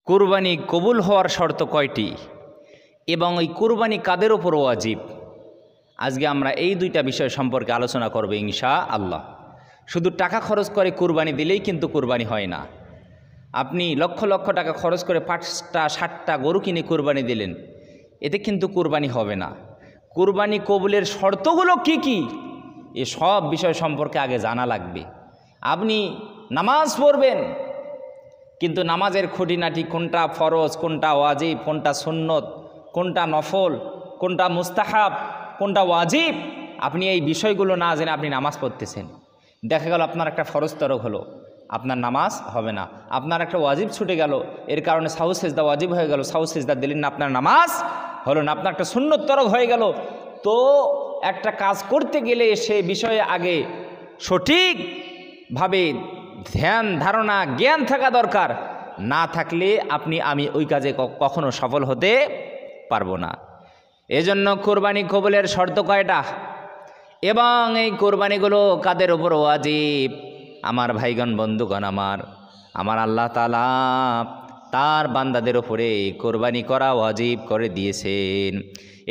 কুরবানি কবুল হওয়ার শর্ত কয়টি এবং এই কুরবানি কাদের ওপর ওয়াজিব? আজকে আমরা এই দুইটা বিষয় সম্পর্কে আলোচনা করব ইনশাআল্লাহ। শুধু টাকা খরচ করে কুরবানি দিলেই কিন্তু কুরবানি হয় না। আপনি লক্ষ লক্ষ টাকা খরচ করে 5টা 7টা গরু কিনে কুরবানি দিলেন, এতে কিন্তু কুরবানি হবে না। কুরবানি কবুলের শর্তগুলো কি কি, এ সব বিষয় সম্পর্কে আগে জানা লাগবে। আপনি নামাজ পড়বেন, কিন্তু নামাজের খুঁটিনাটি কোনটা ফরজ, কোনটা ওয়াজিব, কোনটা সুন্নত, কোনটা নফল, কোনটা মুস্তাহাব, কোনটা ওয়াজিব, আপনি এই বিষয়গুলো না জেনে আপনি নামাজ পড়তেছেন। দেখা গেল আপনার একটা ফরজ তরক হলো, আপনার নামাজ হবে না। আপনার একটা ওয়াজিব ছুটে গেল, এর কারণে সাহু সেজদা ওয়াজিব হয়ে গেল, সাহু সেজদা দিলেন না, আপনার নামাজ হলো না। আপনার একটা সুন্নত তরক হয়ে গেল। তো একটা কাজ করতে গেলে সে বিষয়ে আগে সঠিকভাবে ধ্যান ধারণা জ্ঞান থাকা দরকার। না থাকলে আমি ওই কাজে কখনো সফল হতে পারবো না। এজন্য কুরবানি কবুলের শর্ত কয়টা এবং এই কুরবানিগুলো কাদের উপর ওয়াজিব? আমার ভাইগণ বন্ধুগণ, আমার আল্লাহ তাআলা তার বান্দাদের উপরে কুরবানি করা ওয়াজিব করে দিয়েছেন।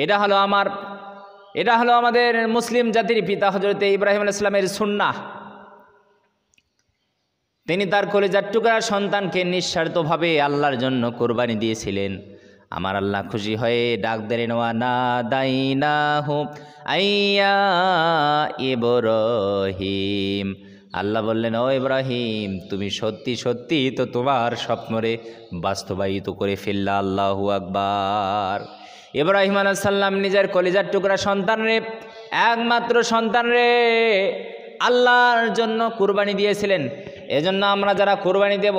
এটা হলো আমাদের মুসলিম জাতির পিতা হযরত ইব্রাহিম আলাইহিস সালামের সুন্নাহ। তিনি তার কলিজার টুকরা সন্তানকে নিঃস্বার্থভাবে আল্লাহর জন্য কুরবানি দিয়েছিলেন। আমার আল্লাহ খুশি হয়ে ডাক দিলেন, ওয়া নাদাইনাহু আইয়া ইব্রাহিম। আল্লাহ বললেন, ও ইব্রাহিম, তুমি সত্যি সত্যি তো তোমার স্বপ্নরে বাস্তবায়িত করে ফেললা। আল্লাহু আকবার। ইব্রাহিম আলাইহিস সালাম নিজের কলিজার টুকরা সন্তানরে, একমাত্র সন্তানরে আল্লাহর জন্য কুরবানি দিয়েছিলেন। এজন্য আমরা যারা কুরবানি দেব,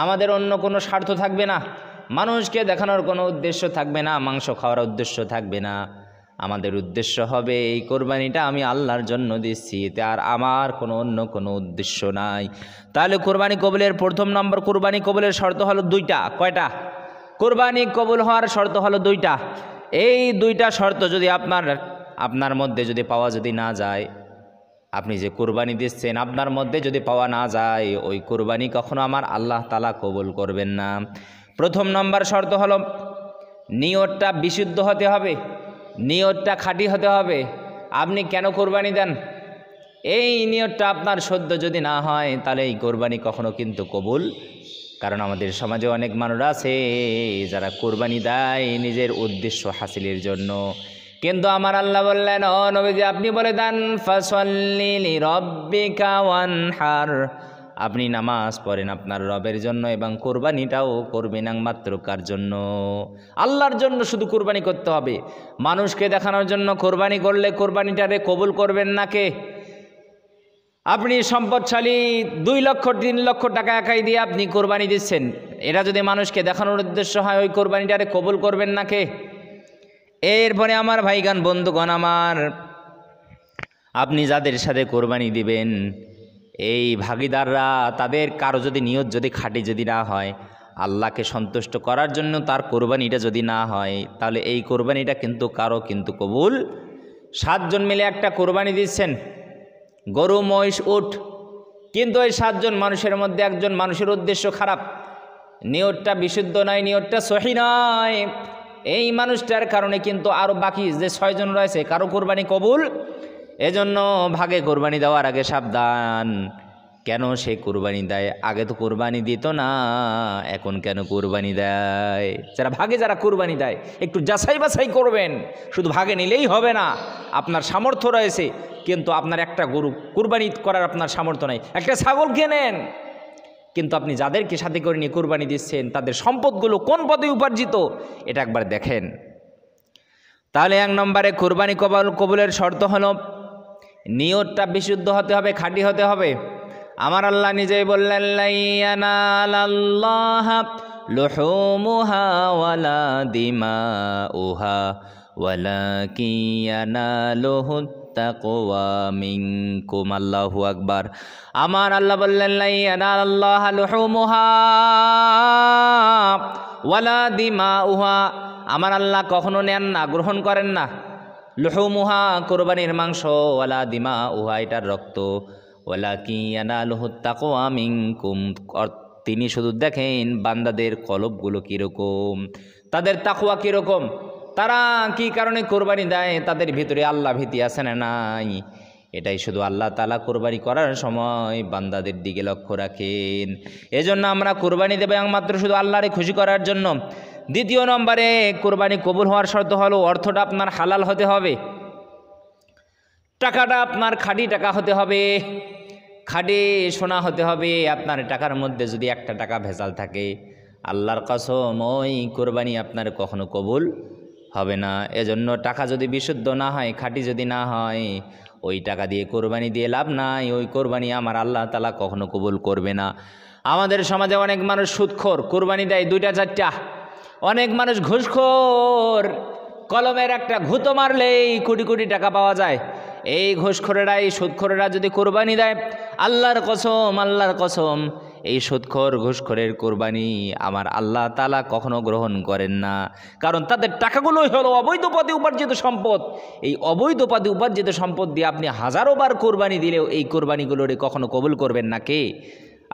আমাদের অন্য কোনো স্বার্থ থাকবে না, মানুষকে দেখানোর কোনো উদ্দেশ্য থাকবে না, মাংস খাওয়ার উদ্দেশ্য থাকবে না। আমাদের উদ্দেশ্য হবে এই কোরবানিটা আমি আল্লাহর জন্য দিচ্ছি, এতে আর আমার অন্য কোনো উদ্দেশ্য নাই। তাহলে কোরবানি কবুলের প্রথম নম্বর, কোরবানি কবুলের শর্ত হলো দুইটা। কয়টা? কোরবানি কবুল হওয়ার শর্ত হলো দুইটা। এই দুইটা শর্ত যদি আপনার মধ্যে যদি পাওয়া না যায়, আপনি যে কুরবানি দিচ্ছেন আপনার মধ্যে যদি পাওয়া না যায়, ওই কুরবানি কখনো আমার আল্লাহ তাআলা কবুল করবেন না। প্রথম নম্বর শর্ত হলো নিয়তটা বিশুদ্ধ হতে হবে, নিয়তটা খাঁটি হতে হবে। আপনি কেন কুরবানি দেন, এই নিয়তটা আপনার সদ্য যদি না হয়, তাহলে এই কুরবানি কখনো কিন্তু কবুল। কারণ আমাদের সমাজে অনেক মানুষ আছে যারা কুরবানি দেয় নিজের উদ্দেশ্য হাসিলের জন্য, কিন্তু আমার আল্লাহ বললেন, ও নবীজি, আপনি বলে দেন ফাসাল্লি লিরাব্বিকা ওয়ানহার, আপনি নামাজ পড়েন আপনার রবের জন্য এবং কুরবানিটাও করবেন একমাত্র কার জন্য? আল্লাহর জন্য শুধু কুরবানি করতে হবে। মানুষকে দেখানোর জন্য কুরবানি করলে কুরবানিটারে কবুল করবেন না কে? আপনি সম্পদশালী 2 লক্ষ 3 লক্ষ টাকা একাই দিয়ে আপনি কুরবানি দিচ্ছেন, এটা যদি মানুষকে দেখানোর উদ্দেশ্য হয়, ওই কুরবানিটারে কবুল করবেন না কে? এরপরে আমার ভাইগান বন্ধুগণ, আপনি যাদের সাথে কোরবানি দিবেন, এই ভাগিদাররা, তাদের কারো যদি নিয়ত যদি খাঁটি যদি না হয়, আল্লাহকে সন্তুষ্ট করার জন্য তার কোরবানিটা যদি না হয়, তাহলে এই কোরবানিটা কিন্তু কারো কিন্তু কবুল। 7 জন মিলে একটা কোরবানি দিচ্ছেন, গরু মহিষ উট, কিন্তু ওই 7 জন মানুষের মধ্যে একজন মানুষের উদ্দেশ্য খারাপ, নিয়তটা বিশুদ্ধ নয়, নিয়তটা সহি নয়। এই মানুষটার কারণে কিন্তু আরও বাকি যে 6 জন রয়েছে কারো কোরবানি কবুল। এজন্য ভাগে কোরবানি দেওয়ার আগে সাবধান। কেন সে কোরবানি দেয়? আগে তো কোরবানি দিত না, এখন কেন কোরবানি দেয়? যারা কোরবানি দেয়, একটু যাচাই বাছাই করবেন। শুধু ভাগে নিলেই হবে না, আপনার সামর্থ্য রয়েছে, কিন্তু আপনার একটা গরু কোরবানি করার আপনার সামর্থ্য নাই, একটা ছাগল কেনেন, কিন্তু আপনি যাদেরকে সাথে করে নিয়ে কুরবানি দিচ্ছেন তাদের সম্পদগুলো কোন পথে উপার্জিত, এটা একবার দেখেন। তাহলে 1 নম্বরে কুরবানি কবুলের শর্ত হলো নিয়তটা বিশুদ্ধ হতে হবে, খাঁটি হতে হবে। আমার আল্লাহ নিজেই বললেন, লা ইয়ানালাল্লাহা লুহুমুহা ওয়ালা দিমাউহা ওয়ালাকিন ইয়ানালুহুত তাকওয়া মিনকুম। আল্লাহু আকবার। আমার আল্লাহ বললেন, লা ইয়ানালাল্লাহা লুহুমুহা ওয়ালা দিমাউহা, আমার আল্লাহ কখনো নেন না, গ্রহণ করেন না। লুহুমুহা কোরবানির মাংস, ওয়ালা দিমাউহা এটার রক্ত, ওয়ালাকিন ইয়ানালুহুত তাকওয়া মিনকুম তিনি শুধু দেখেন বান্দাদের কলবগুলো কীরকম, তাদের তাকওয়া কীরকম, তারা কি কারণে কোরবানি দেয়, তাদের ভিতরে আল্লাহ ভীতি আছে না নাই। এটাই শুধু আল্লাহ তাআলা কোরবানি করার সময় বান্দাদের দিকে লক্ষ্য রাখেন। এজন্য আমরা কোরবানি দেব একমাত্র শুধু আল্লাহরে খুশি করার জন্য। দ্বিতীয় নম্বরে কোরবানি কবুল হওয়ার শর্ত হলো অর্থটা আপনার হালাল হতে হবে, টাকাটা আপনার খাঁটি টাকা হতে হবে, খাঁটি সোনা হতে হবে। আপনার টাকার মধ্যে যদি একটা টাকা ভেজাল থাকে, আল্লাহর কসম ওই কোরবানি আপনার কখনো কবুল হবে না। এজন্য টাকা যদি বিশুদ্ধ না হয়, খাঁটি যদি না হয়, ওই টাকা দিয়ে কোরবানি দিয়ে লাভ নাই। ওই কোরবানি আমার আল্লাহ তাআলা কখনো কবুল করবে না। আমাদের সমাজে অনেক মানুষ সুদখোর, কোরবানি দেয় 2টা 4টা। অনেক মানুষ ঘুষখোর, কলমের একটা ঘুতো মারলেই কোটি কোটি টাকা পাওয়া যায়। এই ঘুষখোরেরা, এই সুদখোরেরা যদি কোরবানি দেয়, আল্লাহর কসম এই সুদখোর ঘুষখোরের কোরবানি আমার আল্লাহ তাআলা কখনো গ্রহণ করেন না। কারণ তাদের টাকাগুলোই হলো অবৈধ পথে উপার্জিত সম্পদ। এই অবৈধ পথে উপার্জিত সম্পদ দিয়ে আপনি হাজারো বার কোরবানি দিলেও এই কোরবানিগুলোরে কখনো কবুল করবেন না কে?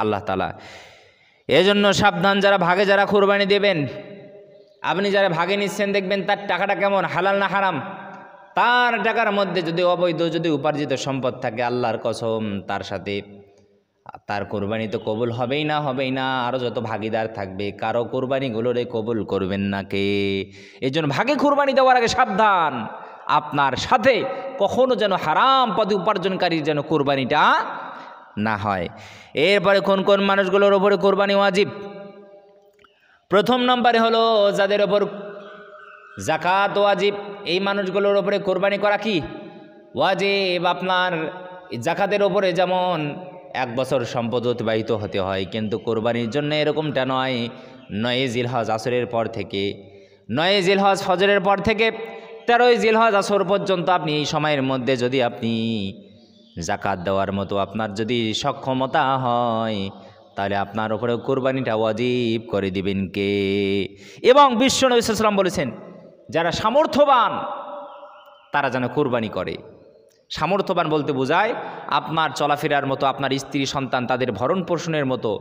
আল্লাহ তাআলা। এজন্য সাবধান, যারা কোরবানি দেবেন, আপনি যারা ভাগে নিচ্ছেন দেখবেন তার টাকাটা কেমন, হালাল না হারাম। তার টাকার মধ্যে যদি অবৈধ যদি উপার্জিত সম্পদ থাকে, আল্লাহর কসম তার সাথে তার কোরবানি তো কবুল হবেই না। আরও যত ভাগিদার থাকবে কারো কোরবানিগুলোরে কবুল করবেন না কে? এই জন্য ভাগে কোরবানি দেওয়ার আগে সাবধান, আপনার সাথে কখনো যেন হারাম পথে উপার্জনকারীর যেন কোরবানিটা না হয়। এরপরে কোন কোন মানুষগুলোর ওপরে কোরবানি ওয়াজিব? প্রথম নম্বরে হলো যাদের ওপর যাকাত ওয়াজিব, এই মানুষগুলোর ওপরে কোরবানি করা কি ওয়াজিব। আপনার যাকাতের ওপরে যেমন 1 বছর সম্পদ অতিবাহিত হতে হয়, কিন্তু কোরবানির জন্য এরকমটা নয়। 9 জিলহজ আসরের পর থেকে, 9 জিলহজ ফজরের পর থেকে 13 জিলহজ আসর পর্যন্ত আপনি এই সময়ের মধ্যে যদি আপনি যাকাত দেওয়ার মতো আপনার যদি সক্ষমতা হয়, তাহলে আপনার উপরে কোরবানিটা ওয়াজিব করে দিবেন কে? এবং বিশ্ব নবী সাল্লাল্লাহু আলাইহি ওয়াসাল্লাম বলেছেন, যারা সামর্থ্যবান তারা যেন কোরবানি করে। সামর্থ্যবান বলতে বোঝায় আপনার চলাফেরার মতো, আপনার স্ত্রী সন্তান তাদের ভরণ পোষণের মতো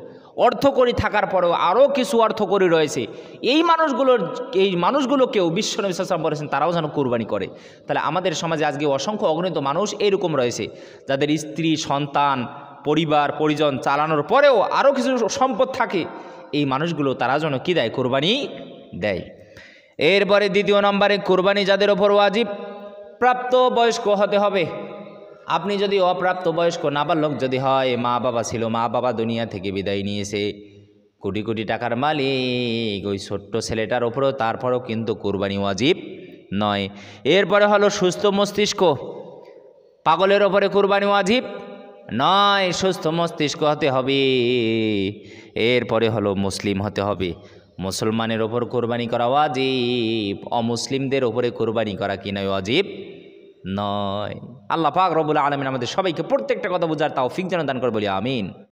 অর্থকরী থাকার পরেও আরও কিছু অর্থকরী রয়েছে, এই মানুষগুলোকেও বিশ্ব নবী সাল্লাল্লাহু আলাইহি ওয়াসাল্লাম বলেছেন তারাও যেন কোরবানি করে। তাহলে আমাদের সমাজে আজকে অসংখ্য অগণিত মানুষ এইরকম রয়েছে, যাদের স্ত্রী সন্তান পরিবার পরিজন চালানোর পরেও আরও কিছু সম্পদ থাকে। এই মানুষগুলো তারা যেন কী দেয়? কোরবানি দেয়। এরপরে দ্বিতীয় নম্বরে কোরবানি যাদের ওপর ওয়াজিব, প্রাপ্ত বয়স্ক হতে হবে। আপনি যদি অপ্রাপ্ত বয়স্ক নাবালক যদি হয়, মা বাবা ছিল, মা বাবা দুনিয়া থেকে বিদায় নিয়েছে, কোটি কোটি টাকার মালিক, ওই ছোট্ট ছেলেটার ওপরেও তারপরেও কিন্তু কোরবানি ওয়াজিব নয়। এরপরে হলো সুস্থ মস্তিষ্ক, পাগলের ওপরে কোরবানি ওয়াজিব নয়, সুস্থ মস্তিষ্ক হতে হবে। এরপরে হলো মুসলিম হতে হবে, মুসলমানের ওপর কোরবানি করা ওয়াজিব, অমুসলিমদের ওপরে কোরবানি করা কি নয়? ওয়াজিব নয়। আল্লাহ পাক রব্বুল আলামিন আমাদের সবাইকে প্রত্যেকটা কথা বোঝার তৌফিক যেন দান করে, বলি আমিন।